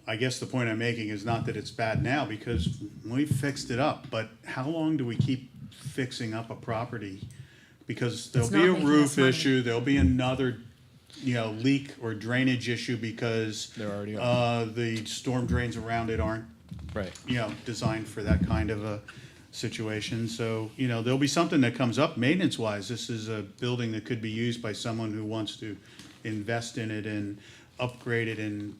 A: I guess the point I'm making is not that it's bad now, because we fixed it up, but how long do we keep fixing up a property? Because there'll
E: It's
A: be
E: not
A: a
E: making
A: roof
E: us money.
A: issue, there'll be another, leak or drainage issue because
B: There already are.
A: the storm drains around it aren't
B: Right.
A: designed for that kind of a situation. So, there'll be something that comes up maintenance-wise. This is a building that could be used by someone who wants to invest in it and upgrade it and,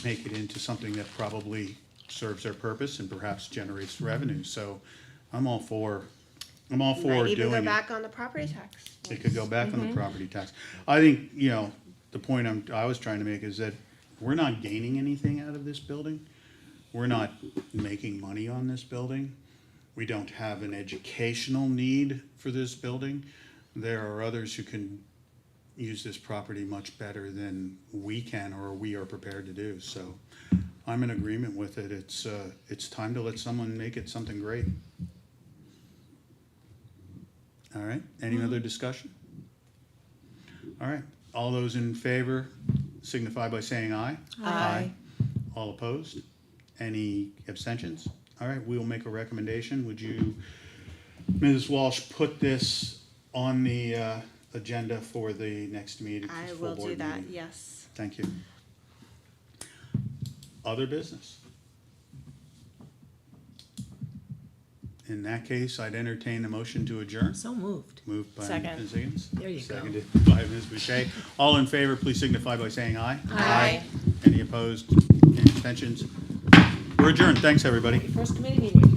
A: make it into something that probably serves their purpose and perhaps generates revenue. So I'm all for
F: Might even
A: doing
F: go
A: it.
F: back on the property tax.
A: It could go back on the property tax. I think, the point I was trying to make is that we're not gaining anything out of this building. We're not making money on this building. We don't have an educational need for this building. There are others who can use this property much better than we can or we are prepared to do. So I'm in agreement with it. It's time to let someone make it something great. All right, any other discussion? All right, all those in favor signify by saying aye.
E: Aye.
A: All opposed? Any abstentions? All right, we will make a recommendation. Would you, Mrs. Walsh, put this on the agenda for the next meeting?
F: I
A: full
F: will
A: board
F: do that,
A: meeting?
F: yes.
A: Thank you. Other business? In that case, I'd entertain a motion to adjourn.
E: So moved.
A: Moved by
D: Second.
A: Ms. Higgins.
E: There you go.
A: Seconded by Ms. Boucher. All in favor, please signify by saying aye.
D: Aye.
A: Any opposed? Any abstentions? We're adjourned. Thanks, everybody.
E: First committee meeting.